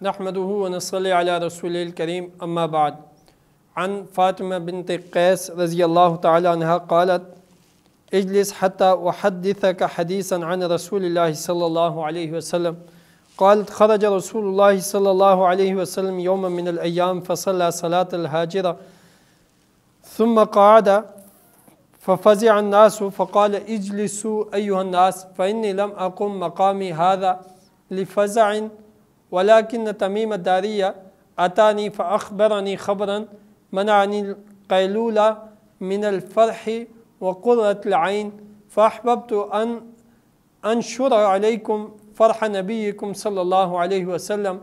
نحمده ونصلي على رسوله الكريم أما بعد. عن فاطمة بنت قيس رضي الله تعالى عنها قالت: اجلس حتى أحدثك حديثا عن رسول الله صلى الله عليه وسلم. قالت: خرج رسول الله صلى الله عليه وسلم يوما من الأيام فصلى صلاة الهاجرة ثم قعد ففزع الناس فقال: اجلسوا أيها الناس فإني لم أقم مقامي هذا لفزع ولكن تميم الدارية أتاني فأخبرني خبرا منعني القيلولة من الفرح وقرة العين فأحببت أن أنشر عليكم فرح نبيكم صلى الله عليه وسلم.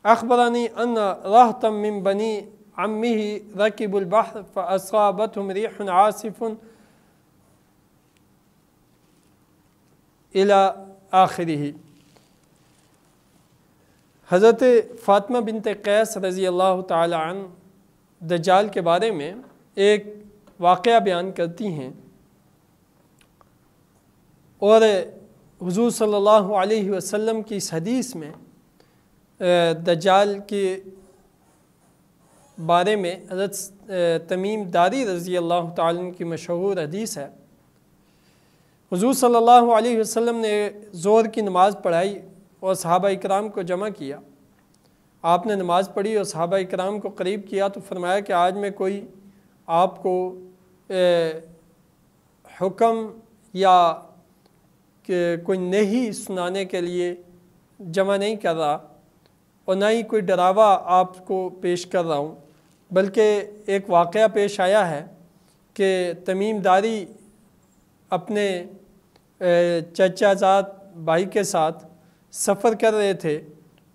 أخبرني أن رهطا من بني عمه ركبوا البحر فأصابتهم ريح عاصف إلى آخره. حضرت فاطمہ بنت قیس رضی اللہ تعالی عنہ دجال کے بارے میں ایک واقعہ بیان کرتی ہیں اور حضور صلی اللہ علیہ وسلم کی اس حدیث میں دجال کے بارے میں حضرت تمیم داری رضی اللہ تعالی عنہ کی مشہور حدیث ہے. حضور صلی اللہ علیہ وسلم نے ظہر کی نماز پڑھائی اور صحابہ اکرام کو جمع کیا. آپ نے نماز پڑھی اور صحابہ اکرام کو قریب کیا تو فرمایا کہ آج میں کوئی آپ کو حکم یا کہ کوئی نہیں سنانے کے لیے جمع نہیں کر رہا اور نہ ہی کوئی ڈراوا آپ کو پیش کر رہا ہوں، بلکہ ایک واقعہ پیش آیا ہے کہ تمیم داری اپنے چچا زاد بھائی کے ساتھ سفر کر رہے تھے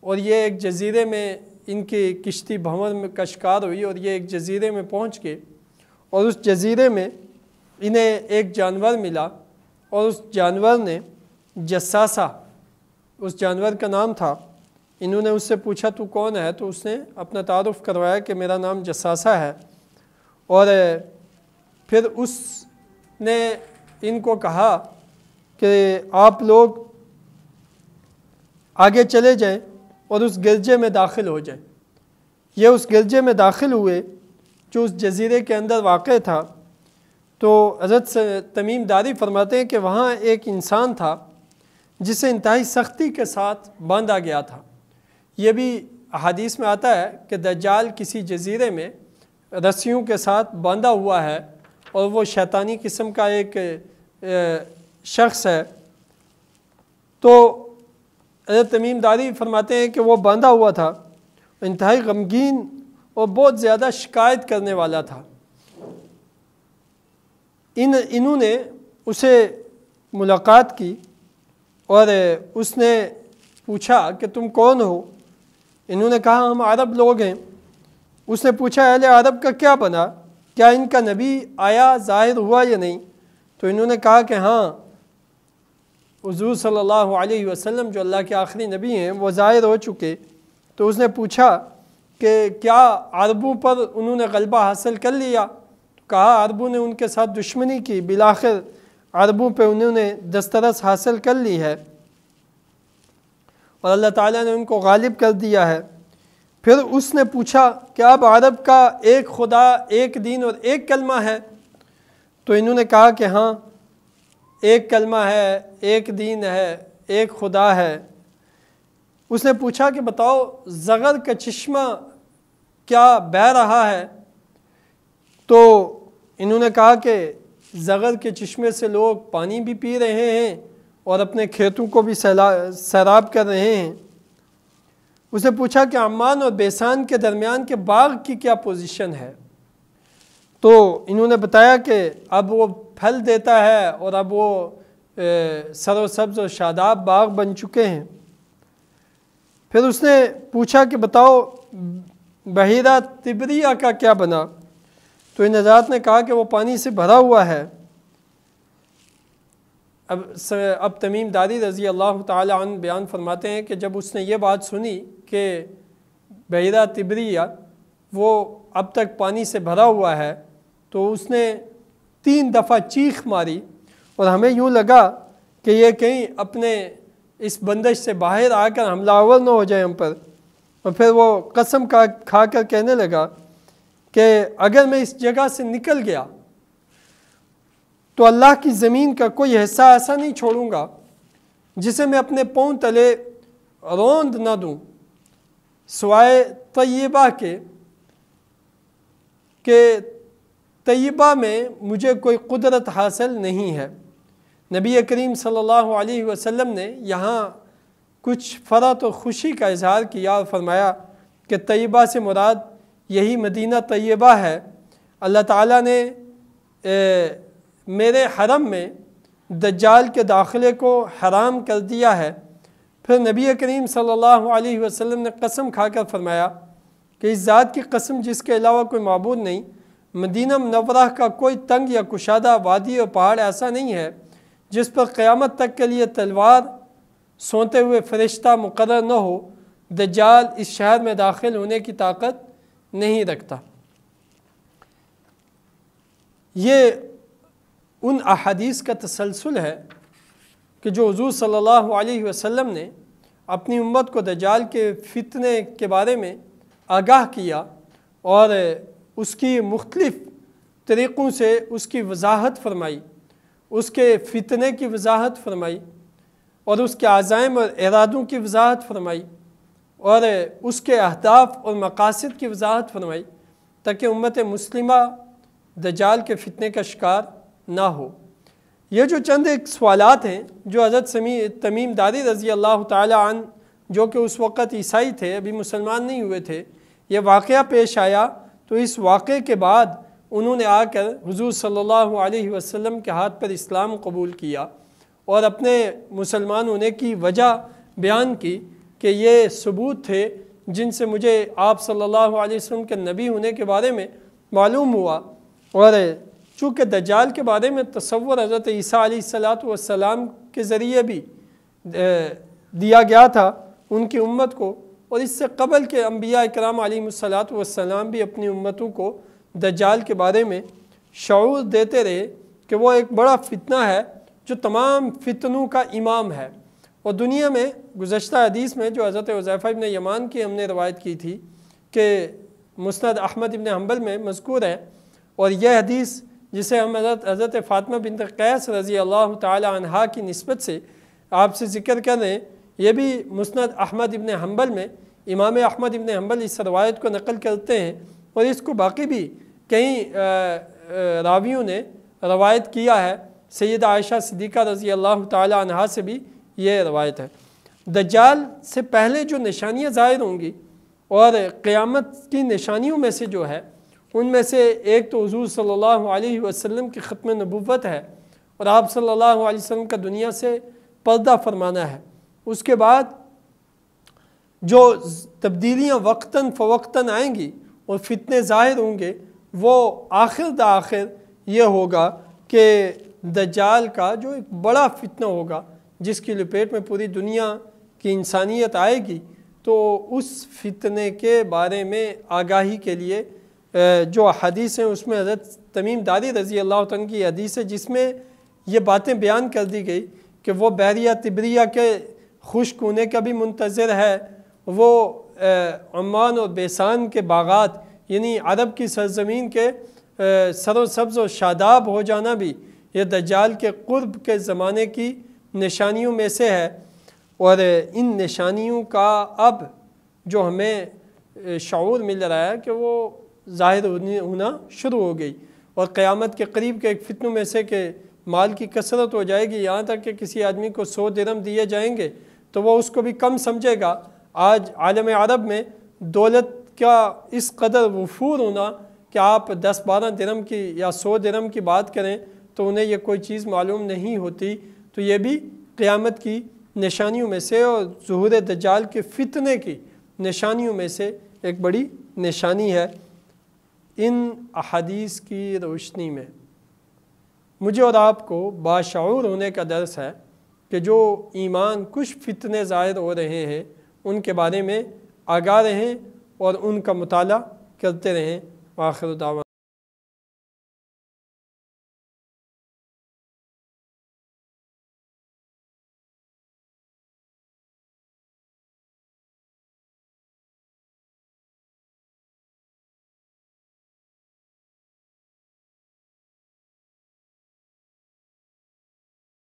اور یہ ایک جزیرے میں ان کی کشتی بھنور میں کا شکار ہوئی اور یہ ایک جزیرے میں پہنچ گئے اور اس جزیرے میں انہیں ایک جانور ملا اور اس جانور نے جساسہ اس جانور کا نام تھا. انہوں نے اس سے پوچھا تو کون ہے؟ تو اس نے اپنا تعارف کروایا کہ میرا نام جساسہ ہے اور پھر اس نے ان کو کہا کہ آپ لوگ آگے چلے جائیں اور اس گرجے میں داخل ہو جائیں. یہ اس گرجے میں داخل ہوئے جو اس جزیرے کے اندر واقع تھا. تو حضرت تمیم داری فرماتے ہیں کہ وہاں ایک انسان تھا جسے انتہائی سختی کے ساتھ باندھا گیا تھا. یہ بھی احادیث میں آتا ہے کہ دجال کسی جزیرے میں رسیوں کے ساتھ باندھا ہوا ہے اور وہ شیطانی قسم کا ایک شخص ہے. تو حضرت تمیم داری فرماتے ہیں کہ وہ باندھا ہوا تھا، انتہائی غمگین اور بہت زیادہ شکایت کرنے والا تھا. انہوں نے اسے ملاقات کی اور اس نے پوچھا کہ تم کون ہو؟ انہوں نے کہا ہم عرب لوگ ہیں. اس نے پوچھا اہل عرب کا کیا بنا؟ کیا ان کا نبی آیا ظاہر ہوا یا نہیں؟ تو انہوں نے کہا کہ ہاں حضور صلی اللہ علیہ وسلم جو اللہ کے آخری نبی ہیں وہ ظاہر ہو چکے. تو اس نے پوچھا کہ کیا عربوں پر انہوں نے غلبہ حاصل کر لیا؟ کہا عربوں نے ان کے ساتھ دشمنی کی، بالآخر عربوں پہ انہوں نے دسترس حاصل کر لی ہے اور اللہ تعالیٰ نے ان کو غالب کر دیا ہے. پھر اس نے پوچھا کہ اب عرب کا ایک خدا، ایک دین اور ایک کلمہ ہے؟ تو انہوں نے کہا کہ ہاں ایک کلمہ ہے، ایک دین ہے، ایک خدا ہے. اس نے پوچھا کہ بتاؤ زغر کا چشمہ کیا بہہ رہا ہے؟ تو انہوں نے کہا کہ زغر کے چشمے سے لوگ پانی بھی پی رہے ہیں اور اپنے کھیتوں کو بھی سیراب کر رہے ہیں. اس نے پوچھا کہ عمان اور بیسان کے درمیان کے باغ کی کیا پوزیشن ہے؟ تو انہوں نے بتایا کہ اب وہ پھل دیتا ہے اور اب وہ سر و سبز و شاداب باغ بن چکے ہیں. پھر اس نے پوچھا کہ بتاؤ بحیرہ تبریہ کا کیا بنا؟ تو ان حضرات نے کہا کہ وہ پانی سے بھرا ہوا ہے. اب تمیم داری رضی اللہ تعالی عنہ بیان فرماتے ہیں کہ جب اس نے یہ بات سنی کہ بحیرہ تبریہ وہ اب تک پانی سے بھرا ہوا ہے تو اس نے 3 دفعہ چیخ ماری اور ہمیں یوں لگا کہ یہ کہیں اپنے اس بندش سے باہر آ کر حملہ آور نہ ہو جائے ہم پر. اور پھر وہ قسم کھا کر کہنے لگا کہ اگر میں اس جگہ سے نکل گیا تو اللہ کی زمین کا کوئی حصہ ایسا نہیں چھوڑوں گا جسے میں اپنے پاؤں تلے روند نہ دوں، سوائے طیبہ کے کہ طیبہ میں مجھے کوئی قدرت حاصل نہیں ہے۔ نبی کریم صلی اللہ علیہ وسلم نے یہاں کچھ فرحت و خوشی کا اظہار کیا اور فرمایا کہ طیبہ سے مراد یہی مدینہ طیبہ ہے۔ اللہ تعالیٰ نے میرے حرم میں دجال کے داخلے کو حرام کر دیا ہے۔ پھر نبی کریم صلی اللہ علیہ وسلم نے قسم کھا کر فرمایا کہ اس ذات کی قسم جس کے علاوہ کوئی معبود نہیں، مدینہ منورہ کا کوئی تنگ یا کشادہ وادی اور پہاڑ ایسا نہیں ہے جس پر قیامت تک کے لیے تلوار سونتے ہوئے فرشتہ مقرر نہ ہو۔ دجال اس شہر میں داخل ہونے کی طاقت نہیں رکھتا۔ یہ ان احادیث کا تسلسل ہے کہ جو حضور صلی اللہ علیہ وسلم نے اپنی امت کو دجال کے فتنے کے بارے میں آگاہ کیا اور اس کی مختلف طریقوں سے اس کی وضاحت فرمائی، اس کے فتنے کی وضاحت فرمائی اور اس کے عزائم اور ارادوں کی وضاحت فرمائی اور اس کے اہداف اور مقاصد کی وضاحت فرمائی تاکہ امت مسلمہ دجال کے فتنے کا شکار نہ ہو۔ یہ جو چند ایک سوالات ہیں جو حضرت تمیم داری رضی اللہ تعالی عنہ، جو کہ اس وقت عیسائی تھے، ابھی مسلمان نہیں ہوئے تھے، یہ واقعہ پیش آیا تو اس واقعے کے بعد انہوں نے آ کر حضور صلی اللہ علیہ وسلم کے ہاتھ پر اسلام قبول کیا اور اپنے مسلمان ہونے کی وجہ بیان کی کہ یہ ثبوت تھے جن سے مجھے آپ صلی اللہ علیہ وسلم کے نبی ہونے کے بارے میں معلوم ہوا۔ اور چونکہ دجال کے بارے میں تصور حضرت عیسیٰ علیہ السلام کے ذریعے بھی دیا گیا تھا ان کی امت کو، اور اس سے قبل کے انبیاء اکرام علیہ السلام بھی اپنی امتوں کو دجال کے بارے میں شعور دیتے رہے کہ وہ ایک بڑا فتنہ ہے جو تمام فتنوں کا امام ہے۔ اور دنیا میں گزشتہ حدیث میں جو حضرت حذیفہ ابن یمان کی ہم نے روایت کی تھی کہ مسند احمد ابن حنبل میں مذکور ہے، اور یہ حدیث جسے ہم حضرت فاطمہ بنت قیس رضی اللہ تعالی عنہا کی نسبت سے آپ سے ذکر کر رہے ہیں، یہ بھی مسند احمد ابن حنبل میں امام احمد ابن حنبل اس روایت کو نقل کرتے ہیں، اور اس کو باقی بھی کئی راویوں نے روایت کیا ہے۔ سیدہ عائشہ صدیقہ رضی اللہ تعالی عنہا سے بھی یہ روایت ہے۔ دجال سے پہلے جو نشانیاں ظاہر ہوں گی اور قیامت کی نشانیوں میں سے جو ہے ان میں سے ایک تو حضور صلی اللہ علیہ وسلم کی ختم نبوت ہے اور آپ صلی اللہ علیہ وسلم کا دنیا سے پردہ فرمانا ہے۔ اس کے بعد جو تبدیلیاں وقتاً فوقتاً آئیں گی اور فتنے ظاہر ہوں گے، وہ آخر یہ ہوگا کہ دجال کا جو ایک بڑا فتنہ ہوگا جس کی لپیٹ میں پوری دنیا کی انسانیت آئے گی، تو اس فتنے کے بارے میں آگاہی کے لیے جو حدیث ہیں اس میں حضرت تمیم داری رضی اللہ عنہ کی حدیث ہے جس میں یہ باتیں بیان کر دی گئی کہ وہ بحریہ تبریہ کے خشک ہونے کا بھی منتظر ہے، وہ عمان اور بیسان کے باغات یعنی عرب کی سرزمین کے سر و سبز و شاداب ہو جانا بھی یہ دجال کے قرب کے زمانے کی نشانیوں میں سے ہے۔ اور ان نشانیوں کا اب جو ہمیں شعور مل رہا ہے کہ وہ ظاہر ہونا شروع ہو گئی، اور قیامت کے قریب کے ایک فتنوں میں سے کہ مال کی کثرت ہو جائے گی، یہاں تک کہ کسی آدمی کو 100 درہم دیے جائیں گے تو وہ اس کو بھی کم سمجھے گا۔ آج عالم عرب میں دولت کا اس قدر وفور ہونا کہ آپ 10-12 درہم کی یا 100 درہم کی بات کریں تو انہیں یہ کوئی چیز معلوم نہیں ہوتی، تو یہ بھی قیامت کی نشانیوں میں سے اور ظہور دجال کے فتنے کی نشانیوں میں سے ایک بڑی نشانی ہے۔ ان احادیث کی روشنی میں مجھے اور آپ کو باشعور ہونے کا درس ہے کہ جو ایمان کچھ فتنے ظاہر ہو رہے ہیں ان کے بارے میں آگاہ رہیں اور ان کا مطالعہ کرتے رہیں۔ آخر دعوانا